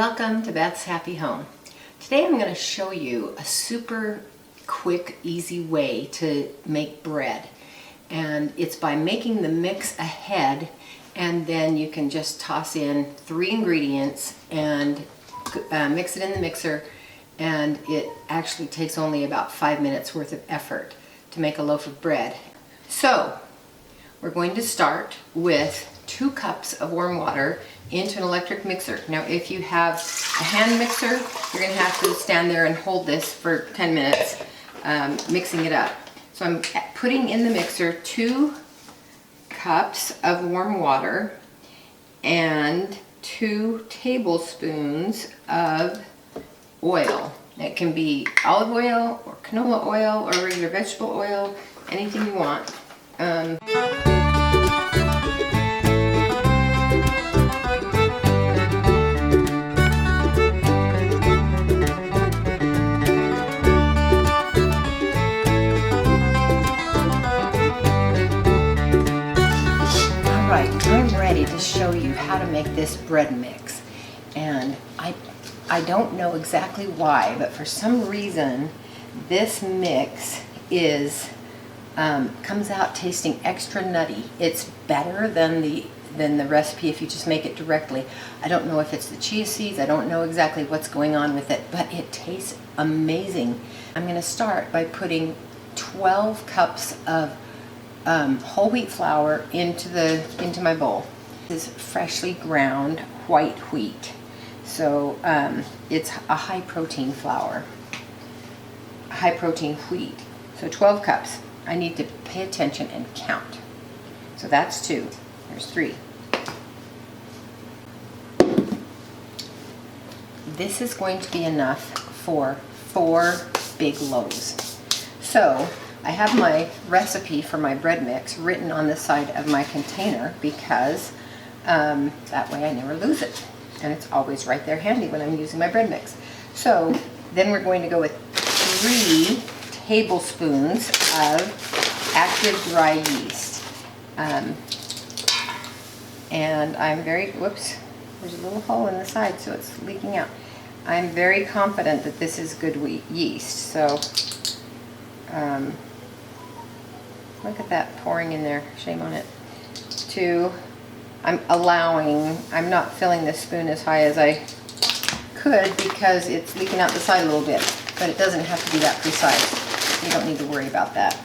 Welcome to Beth's Happy Home. Today I'm going to show you a super quick, easy way to make bread. And it's by making the mix ahead, and then you can just toss in 3 ingredients and mix it in the mixer, and it actually takes only about 5 minutes worth of effort to make a loaf of bread. So we're going to start with 2 cups of warm water into an electric mixer. Now if you have a hand mixer, you're going to have to stand there and hold this for 10 minutes mixing it up. So I'm putting in the mixer 2 cups of warm water and 2 tablespoons of oil. It can be olive oil or canola oil or regular vegetable oil, anything you want. I'm ready to show you how to make this bread mix, and I don't know exactly why, but for some reason this mix is comes out tasting extra nutty. It's better than the recipe if you just make it directly. I don't know if it's the chia seeds, I don't know exactly what's going on with it, but it tastes amazing. I'm going to start by putting 12 cups of whole wheat flour into my bowl. This is freshly ground white wheat, so it's a high protein flour, high protein wheat. So 12 cups. I need to pay attention and count. So that's 2. There's 3. This is going to be enough for 4 big loaves. So I have my recipe for my bread mix written on the side of my container because that way I never lose it. And it's always right there handy when I'm using my bread mix. So then we're going to go with 3 tablespoons of active dry yeast. And I'm whoops, there's a little hole in the side so it's leaking out. I'm very confident that this is good yeast. So look at that pouring in there, shame on it. I'm not filling this spoon as high as I could because it's leaking out the side a little bit, but it doesn't have to be that precise. You don't need to worry about that.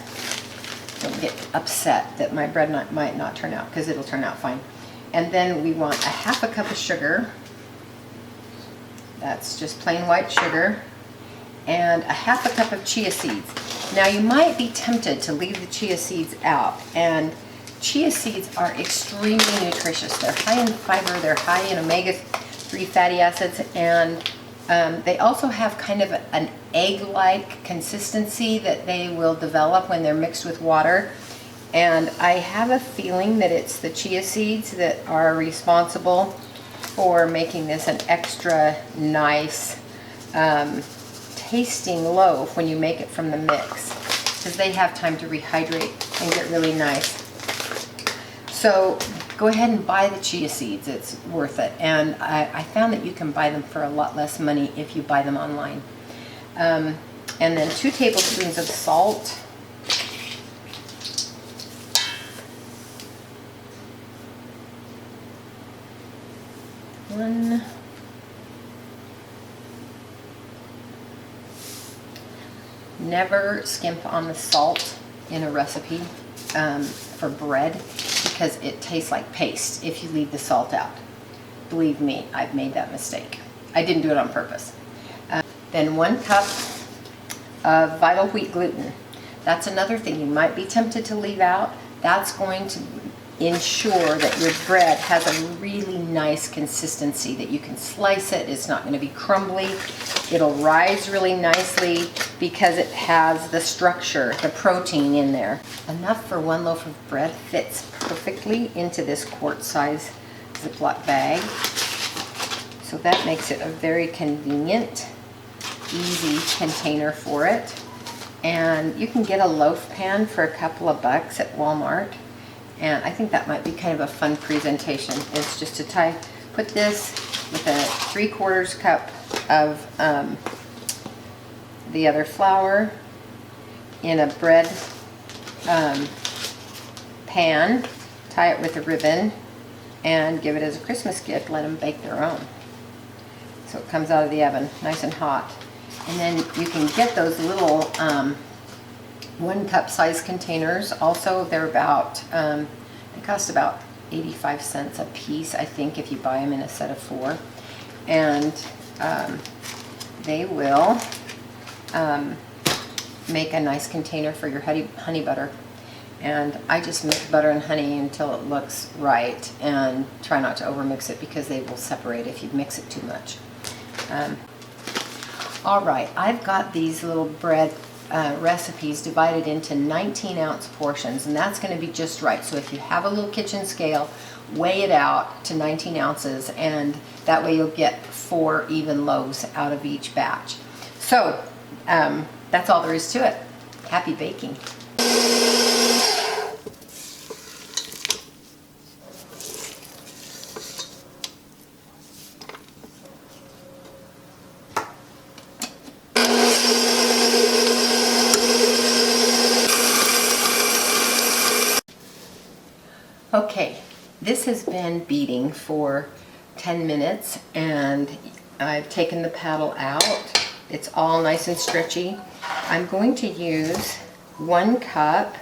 Don't get upset that my bread might not turn out, because it'll turn out fine. And then we want a 1/2 cup of sugar. That's just plain white sugar. And a 1/2 cup of chia seeds. Now you might be tempted to leave the chia seeds out, and chia seeds are extremely nutritious. They're high in fiber, they're high in omega-3 fatty acids, and they also have kind of an egg-like consistency that they will develop when they're mixed with water. And I have a feeling that it's the chia seeds that are responsible for making this an extra nice tasting loaf when you make it from the mix, because they have time to rehydrate and get really nice. So go ahead and buy the chia seeds, it's worth it. And I found that you can buy them for a lot less money if you buy them online. And then 2 tablespoons of salt. Never skimp on the salt in a recipe for bread, because it tastes like paste if you leave the salt out. Believe me, I've made that mistake. I didn't do it on purpose. Then 1 cup of vital wheat gluten. That's another thing you might be tempted to leave out. That's going to ensure that your bread has a really nice consistency, that you can slice it, it's not going to be crumbly, it'll rise really nicely because it has the structure, the protein in there. Enough for 1 loaf of bread fits perfectly into this quart size Ziploc bag. So that makes it a very convenient, easy container for it. And you can get a loaf pan for a couple of bucks at Walmart. And I think that might be kind of a fun presentation. It's just to put this with a 3/4 cup of the other flour in a bread pan, tie it with a ribbon, and give it as a Christmas gift. Let them bake their own. So it comes out of the oven nice and hot. And then you can get those little 1 cup size containers. Also, they're about, they cost about 85 cents a piece, I think, if you buy them in a set of 4. And they will make a nice container for your honey butter. And I just mix butter and honey until it looks right, and try not to overmix it because they will separate if you mix it too much. All right, I've got these little bread recipes divided into 19-ounce portions, and that's going to be just right. So if you have a little kitchen scale, weigh it out to 19 ounces, and that way you'll get 4 even loaves out of each batch. So that's all there is to it. Happy baking. Okay, this has been beating for 10 minutes, and I've taken the paddle out. It's all nice and stretchy. I'm going to use 1 cup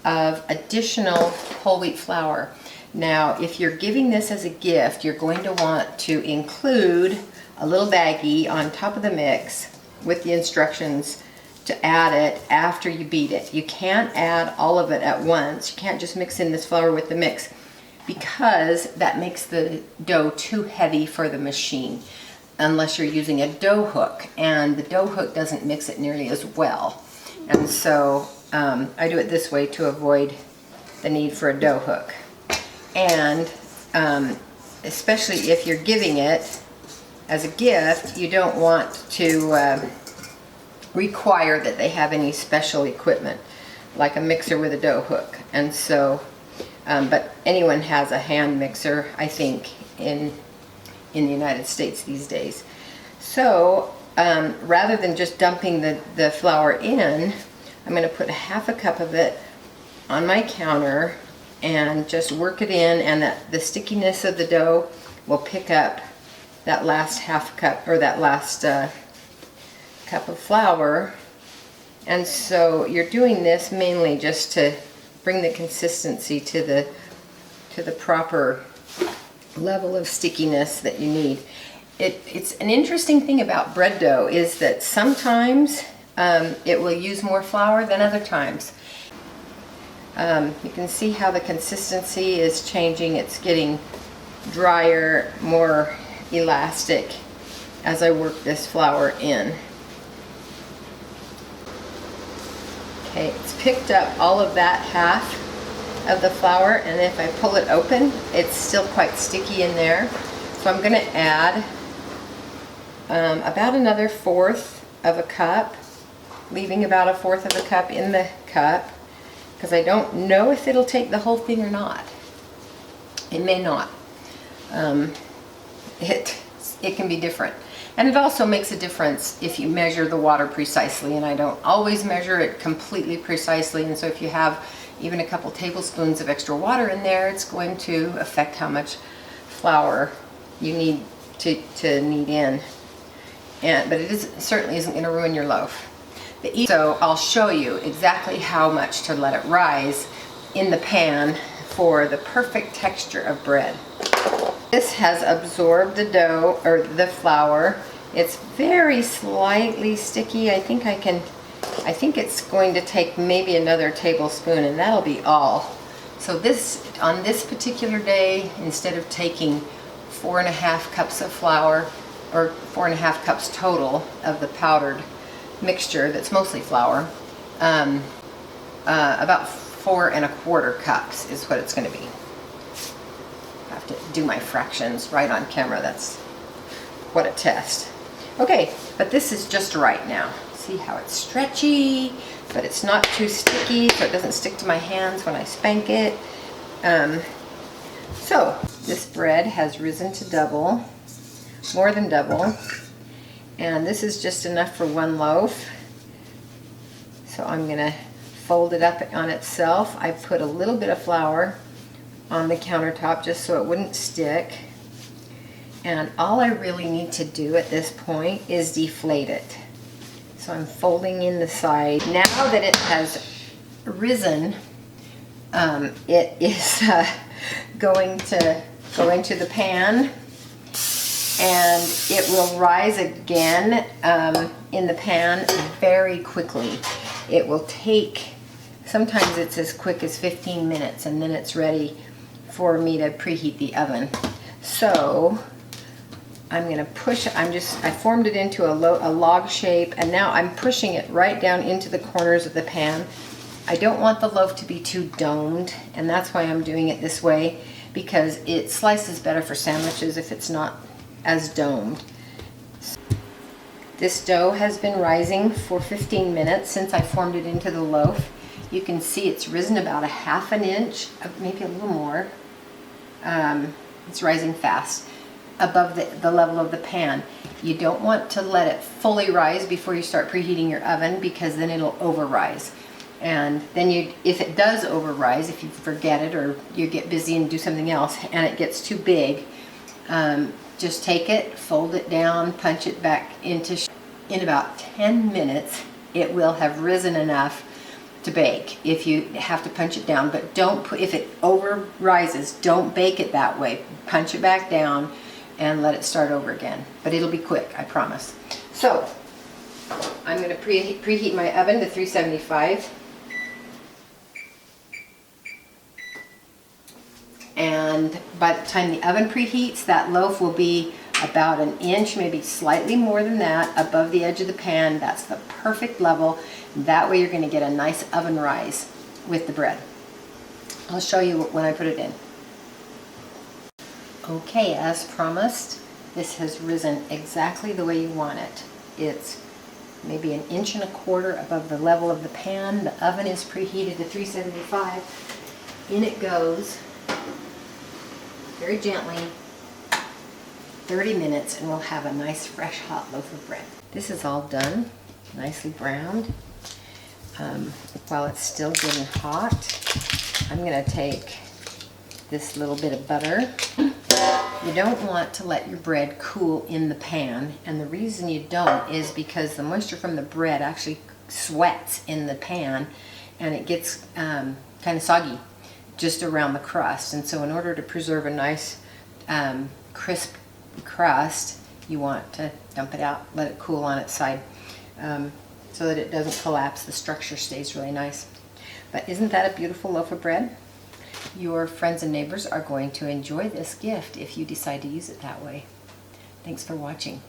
of additional whole wheat flour. Now, if you're giving this as a gift, you're going to want to include a little baggie on top of the mix with the instructions to add it after you beat it. You can't add all of it at once. You can't just mix in this flour with the mix, because that makes the dough too heavy for the machine unless you're using a dough hook, and the dough hook doesn't mix it nearly as well. And so I do it this way to avoid the need for a dough hook. And especially if you're giving it as a gift, you don't want to require that they have any special equipment like a mixer with a dough hook. And so but anyone has a hand mixer, I think, in the United States these days. So rather than just dumping the flour in, I'm going to put 1/2 cup of it on my counter and just work it in, and the stickiness of the dough will pick up that last 1/2 cup, or that last cup of flour. And so you're doing this mainly just to bring the consistency to the proper level of stickiness that you need. It's an interesting thing about bread dough is that sometimes it will use more flour than other times. You can see how the consistency is changing. It's getting drier, more elastic as I work this flour in. Okay, it's picked up all of that half of the flour, and if I pull it open, it's still quite sticky in there. So I'm going to add about another 1/4 of a cup, leaving about 1/4 of a cup in the cup, because I don't know if it'll take the whole thing or not. It may not. It can be different. And it also makes a difference if you measure the water precisely, and I don't always measure it completely precisely, and so if you have even a couple tablespoons of extra water in there, it's going to affect how much flour you need to knead in. But it certainly isn't going to ruin your loaf. So I'll show you exactly how much to let it rise in the pan for the perfect texture of bread. This has absorbed the dough, or the flour. It's very slightly sticky. I think it's going to take maybe another tablespoon, and that'll be all. So on this particular day, instead of taking 4.5 cups of flour, or 4.5 cups total of the powdered mixture that's mostly flour, about 4.25 cups is what it's going to be. I have to do my fractions right on camera. That's what a test. Okay, but this is just right now. See how it's stretchy, but it's not too sticky, so it doesn't stick to my hands when I spank it. So this bread has risen to double. more than double. And this is just enough for 1 loaf. So I'm gonna fold it up on itself. I put a little bit of flour on the countertop just so it wouldn't stick. And all I really need to do at this point is deflate it. So I'm folding in the side. Now that it has risen, it is going to go into the pan, and it will rise again in the pan very quickly. It will take, sometimes it's as quick as 15 minutes, and then it's ready for me to preheat the oven. So I'm gonna push, I formed it into a log shape, and now I'm pushing it right down into the corners of the pan. I don't want the loaf to be too domed, and that's why I'm doing it this way, because it slices better for sandwiches if it's not as domed. This dough has been rising for 15 minutes since I formed it into the loaf. You can see it's risen about 1/2 inch, maybe a little more. It's rising fast above the level of the pan. You don't want to let it fully rise before you start preheating your oven, because then it'll over-rise. And then if it does over-rise, if you forget it or you get busy and do something else and it gets too big, just take it, fold it down, punch it back into in about 10 minutes, it will have risen enough to bake. If you have to punch it down, but don't put, if it over rises, don't bake it that way. Punch it back down and let it start over again. But it'll be quick, I promise. So I'm going to preheat my oven to 375. And by the time the oven preheats, that loaf will be about 1 inch, maybe slightly more than that, above the edge of the pan. That's the perfect level. That way you're going to get a nice oven rise with the bread. I'll show you when I put it in. Okay, as promised, this has risen exactly the way you want it. It's maybe 1.25 inches above the level of the pan. The oven is preheated to 375. In it goes, very gently, 30 minutes, and we'll have a nice fresh hot loaf of bread. This is all done, nicely browned. While it's still getting hot, I'm going to take this little bit of butter. You don't want to let your bread cool in the pan, and the reason you don't is because the moisture from the bread actually sweats in the pan, and it gets kind of soggy just around the crust. And so in order to preserve a nice crisp crust, you want to dump it out, let it cool on its side, so that it doesn't collapse. The structure stays really nice. But isn't that a beautiful loaf of bread? Your friends and neighbors are going to enjoy this gift if you decide to use it that way. Thanks for watching.